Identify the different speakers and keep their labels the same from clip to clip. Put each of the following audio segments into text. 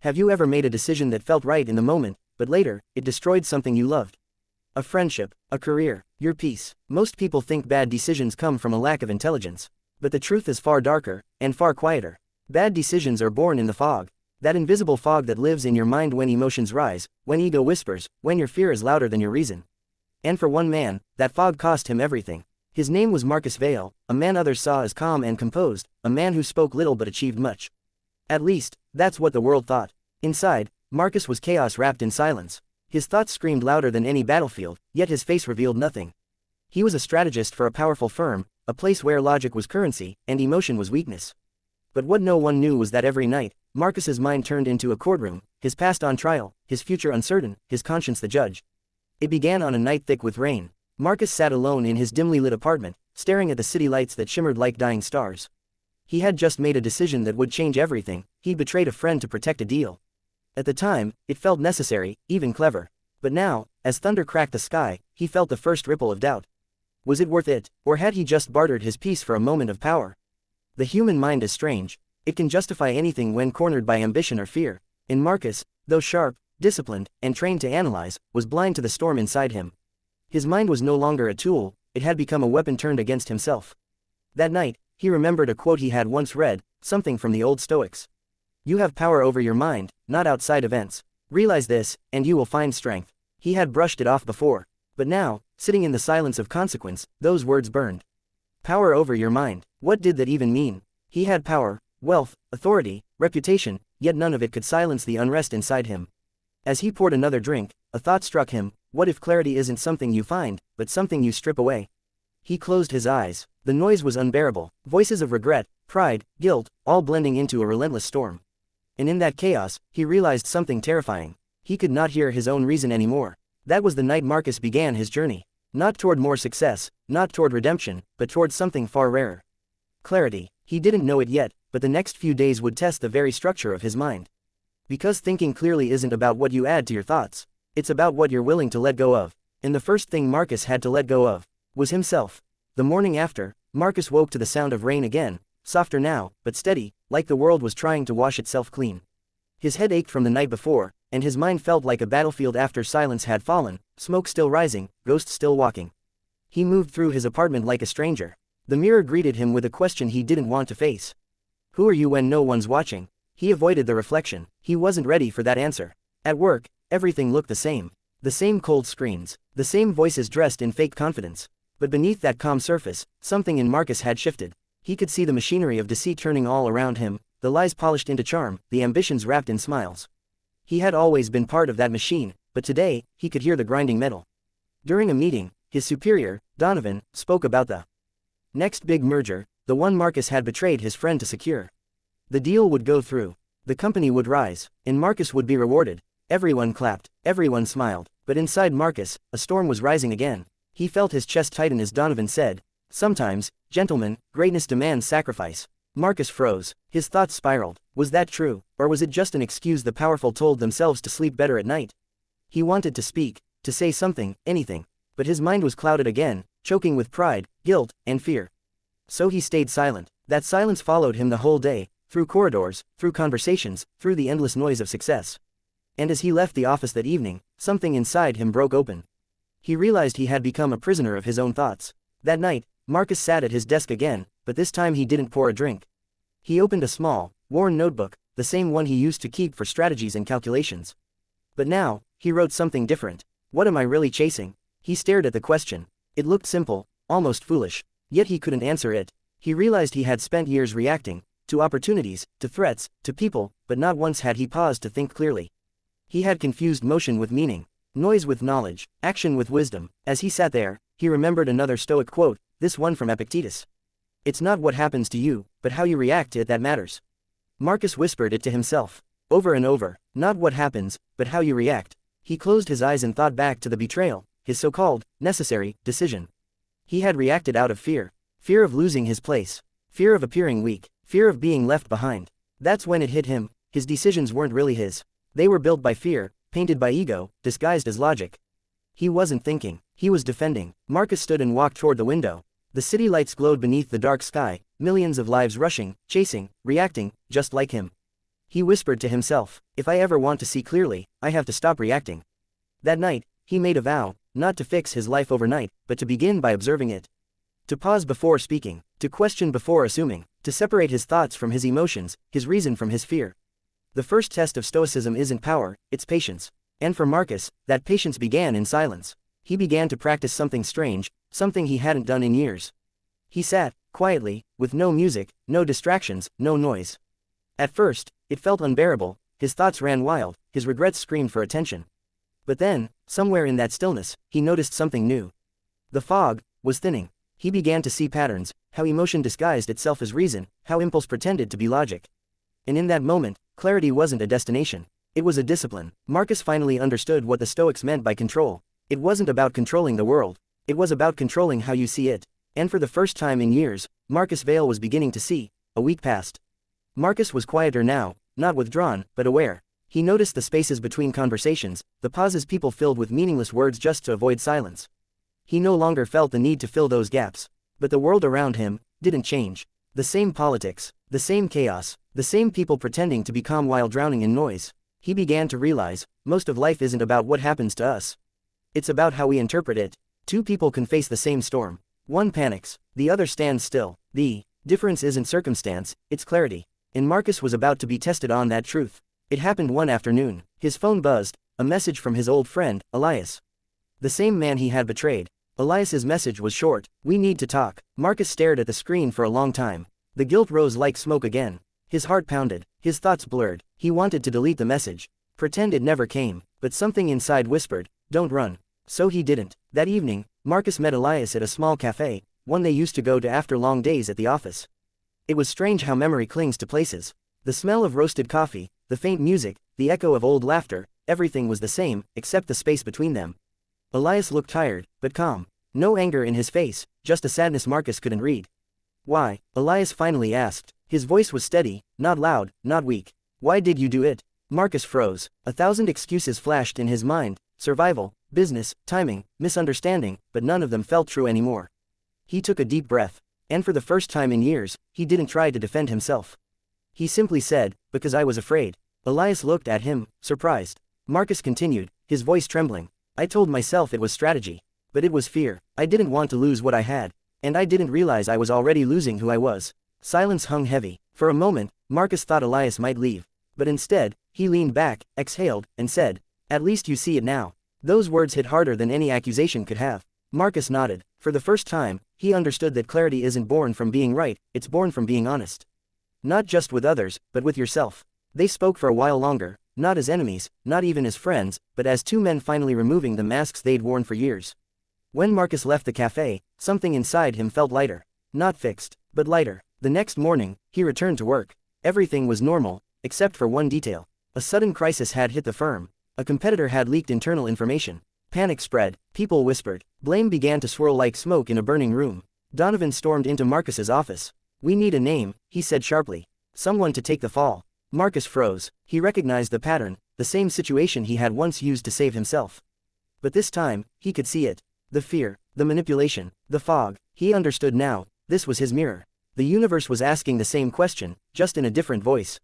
Speaker 1: Have you ever made a decision that felt right in the moment, but later, it destroyed something you loved? A friendship, a career, your peace. Most people think bad decisions come from a lack of intelligence. But the truth is far darker, and far quieter. Bad decisions are born in the fog. That invisible fog that lives in your mind when emotions rise, when ego whispers, when your fear is louder than your reason. And for one man, that fog cost him everything. His name was Marcus Vail, a man others saw as calm and composed, a man who spoke little but achieved much. At least, that's what the world thought. Inside, Marcus was chaos wrapped in silence. His thoughts screamed louder than any battlefield, yet his face revealed nothing. He was a strategist for a powerful firm, a place where logic was currency, and emotion was weakness. But what no one knew was that every night, Marcus's mind turned into a courtroom, his past on trial, his future uncertain, his conscience the judge. It began on a night thick with rain. Marcus sat alone in his dimly lit apartment, staring at the city lights that shimmered like dying stars. He had just made a decision that would change everything. He'd betrayed a friend to protect a deal. At the time, it felt necessary, even clever. But now, as thunder cracked the sky, he felt the first ripple of doubt. Was it worth it, or had he just bartered his peace for a moment of power? The human mind is strange. It can justify anything when cornered by ambition or fear. And Marcus, though sharp, disciplined, and trained to analyze, was blind to the storm inside him. His mind was no longer a tool, it had become a weapon turned against himself. That night, he remembered a quote he had once read, something from the old Stoics. You have power over your mind, not outside events. Realize this, and you will find strength. He had brushed it off before. But now, sitting in the silence of consequence, those words burned. Power over your mind. What did that even mean? He had power, wealth, authority, reputation, yet none of it could silence the unrest inside him. As he poured another drink, a thought struck him. What if clarity isn't something you find, but something you strip away? He closed his eyes. The noise was unbearable. Voices of regret, pride, guilt, all blending into a relentless storm. And in that chaos, he realized something terrifying. He could not hear his own reason anymore. That was the night Marcus began his journey. Not toward more success, not toward redemption, but toward something far rarer. Clarity. He didn't know it yet, but the next few days would test the very structure of his mind. Because thinking clearly isn't about what you add to your thoughts. It's about what you're willing to let go of. And the first thing Marcus had to let go of was himself. The morning after, Marcus woke to the sound of rain again, softer now, but steady, like the world was trying to wash itself clean. His head ached from the night before, and his mind felt like a battlefield after silence had fallen, smoke still rising, ghosts still walking. He moved through his apartment like a stranger. The mirror greeted him with a question he didn't want to face. Who are you when no one's watching? He avoided the reflection. He wasn't ready for that answer. At work, everything looked the same. The same cold screens, the same voices dressed in fake confidence. But beneath that calm surface, something in Marcus had shifted. He could see the machinery of deceit turning all around him, the lies polished into charm, the ambitions wrapped in smiles. He had always been part of that machine, but today, he could hear the grinding metal. During a meeting, his superior, Donovan, spoke about the next big merger, the one Marcus had betrayed his friend to secure. The deal would go through. The company would rise, and Marcus would be rewarded. Everyone clapped, everyone smiled, but inside Marcus, a storm was rising again. He felt his chest tighten as Donovan said, "Sometimes, gentlemen, greatness demands sacrifice." Marcus froze. His thoughts spiraled. Was that true, or was it just an excuse the powerful told themselves to sleep better at night? He wanted to speak, to say something, anything. But his mind was clouded again, choking with pride, guilt, and fear. So he stayed silent. That silence followed him the whole day, through corridors, through conversations, through the endless noise of success. And as he left the office that evening, something inside him broke open. He realized he had become a prisoner of his own thoughts. That night, Marcus sat at his desk again, but this time he didn't pour a drink. He opened a small, worn notebook, the same one he used to keep for strategies and calculations. But now, he wrote something different. What am I really chasing? He stared at the question. It looked simple, almost foolish, yet he couldn't answer it. He realized he had spent years reacting, to opportunities, to threats, to people, but not once had he paused to think clearly. He had confused motion with meaning, noise with knowledge, action with wisdom. As he sat there, he remembered another Stoic quote, this one from Epictetus. It's not what happens to you, but how you react to it that matters. Marcus whispered it to himself, over and over, not what happens, but how you react. He closed his eyes and thought back to the betrayal, his so-called, necessary, decision. He had reacted out of fear. Fear of losing his place. Fear of appearing weak. Fear of being left behind. That's when it hit him. His decisions weren't really his. They were built by fear, painted by ego, disguised as logic. He wasn't thinking. He was defending. Marcus stood and walked toward the window. The city lights glowed beneath the dark sky, millions of lives rushing, chasing, reacting, just like him. He whispered to himself, if I ever want to see clearly, I have to stop reacting. That night, he made a vow, not to fix his life overnight, but to begin by observing it. To pause before speaking, to question before assuming, to separate his thoughts from his emotions, his reason from his fear. The first test of Stoicism isn't power, it's patience. And for Marcus, that patience began in silence. He began to practice something strange, something he hadn't done in years. He sat, quietly, with no music, no distractions, no noise. At first, it felt unbearable, his thoughts ran wild, his regrets screamed for attention. But then, somewhere in that stillness, he noticed something new. The fog was thinning. He began to see patterns, how emotion disguised itself as reason, how impulse pretended to be logic. And in that moment, clarity wasn't a destination. It was a discipline. Marcus finally understood what the Stoics meant by control. It wasn't about controlling the world. It was about controlling how you see it. And for the first time in years, Marcus Vale was beginning to see. A week passed. Marcus was quieter now, not withdrawn, but aware. He noticed the spaces between conversations, the pauses people filled with meaningless words just to avoid silence. He no longer felt the need to fill those gaps. But the world around him didn't change. The same politics, the same chaos, the same people pretending to be calm while drowning in noise. He began to realize, most of life isn't about what happens to us. It's about how we interpret it. Two people can face the same storm. One panics, the other stands still. The difference isn't circumstance, it's clarity. And Marcus was about to be tested on that truth. It happened one afternoon. His phone buzzed, a message from his old friend, Elias. The same man he had betrayed. Elias's message was short, we need to talk. Marcus stared at the screen for a long time. The guilt rose like smoke again. His heart pounded, his thoughts blurred. He wanted to delete the message. Pretend it never came, but something inside whispered, don't run. So he didn't. That evening, Marcus met Elias at a small cafe, one they used to go to after long days at the office. It was strange how memory clings to places. The smell of roasted coffee, the faint music, the echo of old laughter, everything was the same, except the space between them. Elias looked tired, but calm. No anger in his face, just a sadness Marcus couldn't read. Why? Elias finally asked. His voice was steady, not loud, not weak. Why did you do it? Marcus froze. 1,000 excuses flashed in his mind. Survival, business, timing, misunderstanding, but none of them felt true anymore. He took a deep breath. And for the first time in years, he didn't try to defend himself. He simply said, because I was afraid. Elias looked at him, surprised. Marcus continued, his voice trembling. I told myself it was strategy. But it was fear. I didn't want to lose what I had. And I didn't realize I was already losing who I was. Silence hung heavy. For a moment, Marcus thought Elias might leave. But instead, he leaned back, exhaled, and said, at least you see it now. Those words hit harder than any accusation could have. Marcus nodded. For the first time, he understood that clarity isn't born from being right, it's born from being honest. Not just with others, but with yourself. They spoke for a while longer, not as enemies, not even as friends, but as two men finally removing the masks they'd worn for years. When Marcus left the cafe, something inside him felt lighter. Not fixed, but lighter. The next morning, he returned to work. Everything was normal, except for one detail. A sudden crisis had hit the firm. A competitor had leaked internal information. Panic spread, people whispered. Blame began to swirl like smoke in a burning room. Donovan stormed into Marcus's office. We need a name, he said sharply. Someone to take the fall. Marcus froze. He recognized the pattern, the same situation he had once used to save himself. But this time, he could see it. The fear, the manipulation, the fog. He understood now, this was his mirror. The universe was asking the same question, just in a different voice.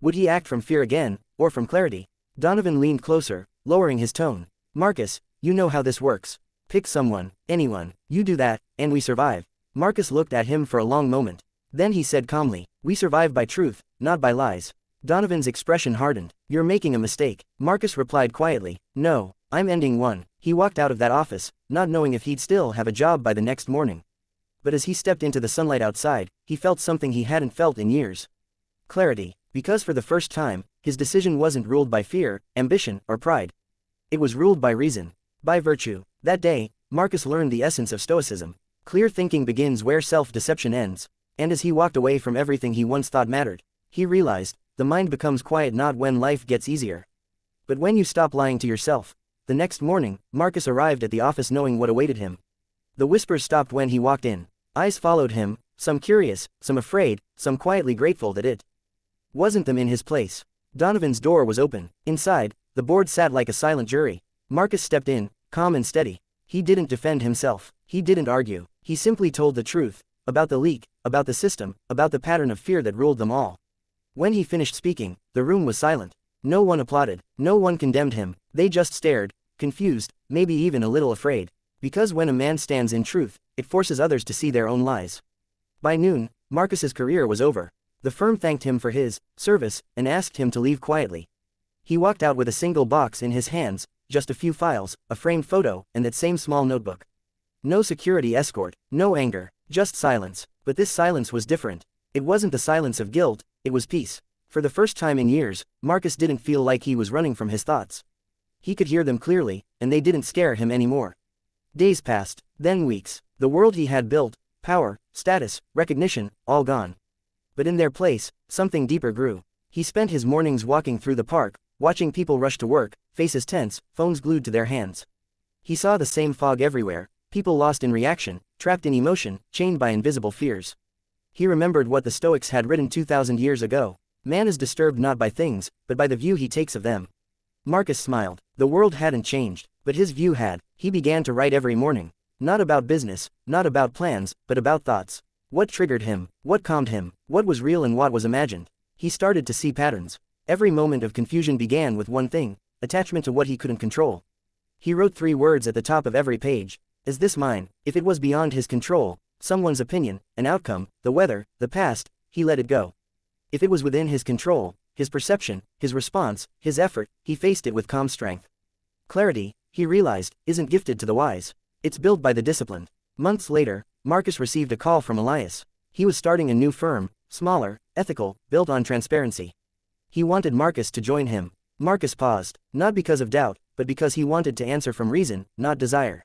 Speaker 1: Would he act from fear again, or from clarity? Donovan leaned closer, lowering his tone. Marcus, you know how this works. Pick someone, anyone, you do that, and we survive. Marcus looked at him for a long moment. Then he said calmly, we survive by truth, not by lies. Donovan's expression hardened. You're making a mistake. Marcus replied quietly, no, I'm ending one. He walked out of that office, not knowing if he'd still have a job by the next morning. But as he stepped into the sunlight outside, he felt something he hadn't felt in years. Clarity, because for the first time, his decision wasn't ruled by fear, ambition, or pride. It was ruled by reason, by virtue. That day, Marcus learned the essence of Stoicism. Clear thinking begins where self-deception ends. And as he walked away from everything he once thought mattered, he realized, the mind becomes quiet not when life gets easier, but when you stop lying to yourself. The next morning, Marcus arrived at the office knowing what awaited him. The whispers stopped when he walked in. Eyes followed him, some curious, some afraid, some quietly grateful that it wasn't them in his place. Donovan's door was open. Inside, the board sat like a silent jury. Marcus stepped in, calm and steady. He didn't defend himself. He didn't argue. He simply told the truth. About the leak, about the system, about the pattern of fear that ruled them all. When he finished speaking, the room was silent. No one applauded, no one condemned him, they just stared, confused, maybe even a little afraid. Because when a man stands in truth, it forces others to see their own lies. By noon, Marcus's career was over. The firm thanked him for his service and asked him to leave quietly. He walked out with a single box in his hands, just a few files, a framed photo, and that same small notebook. No security escort, no anger, just silence. But this silence was different. It wasn't the silence of guilt, it was peace. For the first time in years, Marcus didn't feel like he was running from his thoughts. He could hear them clearly, and they didn't scare him anymore. Days passed, then weeks. The world he had built, power, status, recognition, all gone. But in their place, something deeper grew. He spent his mornings walking through the park, watching people rush to work, faces tense, phones glued to their hands. He saw the same fog everywhere, people lost in reaction, trapped in emotion, chained by invisible fears. He remembered what the Stoics had written 2,000 years ago. Man is disturbed not by things, but by the view he takes of them. Marcus smiled. The world hadn't changed, but his view had. He began to write every morning. Not about business, not about plans, but about thoughts. What triggered him, what calmed him, what was real and what was imagined. He started to see patterns. Every moment of confusion began with one thing: attachment to what he couldn't control. He wrote 3 words at the top of every page. Is this mine? If it was beyond his control, someone's opinion, an outcome, the weather, the past, he let it go. If it was within his control, his perception, his response, his effort, he faced it with calm strength. Clarity, he realized, isn't gifted to the wise. It's built by the disciplined. Months later, Marcus received a call from Elias. He was starting a new firm, smaller, ethical, built on transparency. He wanted Marcus to join him. Marcus paused, not because of doubt, but because he wanted to answer from reason, not desire.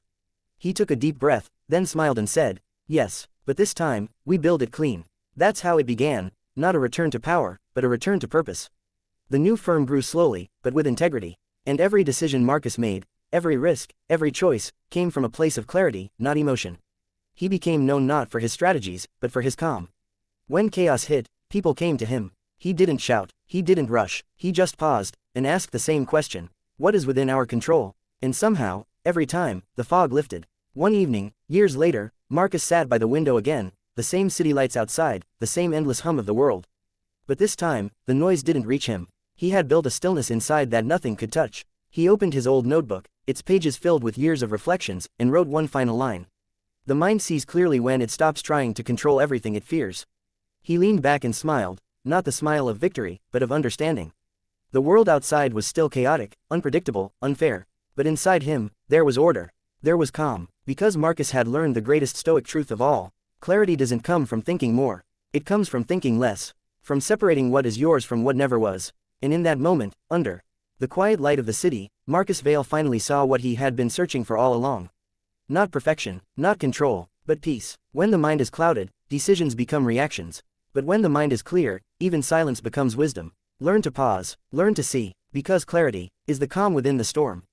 Speaker 1: He took a deep breath, then smiled and said, "Yes, but this time, we build it clean." That's how it began, not a return to power, but a return to purpose. The new firm grew slowly, but with integrity. And every decision Marcus made, every risk, every choice, came from a place of clarity, not emotion. He became known not for his strategies, but for his calm. When chaos hit, people came to him. He didn't shout, he didn't rush, he just paused, and asked the same question: what is within our control? And somehow, every time, the fog lifted. One evening, years later, Marcus sat by the window again, the same city lights outside, the same endless hum of the world. But this time, the noise didn't reach him. He had built a stillness inside that nothing could touch. He opened his old notebook, its pages filled with years of reflections, and wrote one final line. The mind sees clearly when it stops trying to control everything it fears. He leaned back and smiled, not the smile of victory, but of understanding. The world outside was still chaotic, unpredictable, unfair. But inside him, there was order. There was calm, because Marcus had learned the greatest Stoic truth of all. Clarity doesn't come from thinking more. It comes from thinking less. From separating what is yours from what never was. And in that moment, under the quiet light of the city, Marcus Vale finally saw what he had been searching for all along. Not perfection, not control, but peace. When the mind is clouded, decisions become reactions. But when the mind is clear, even silence becomes wisdom. Learn to pause, learn to see, because clarity is the calm within the storm.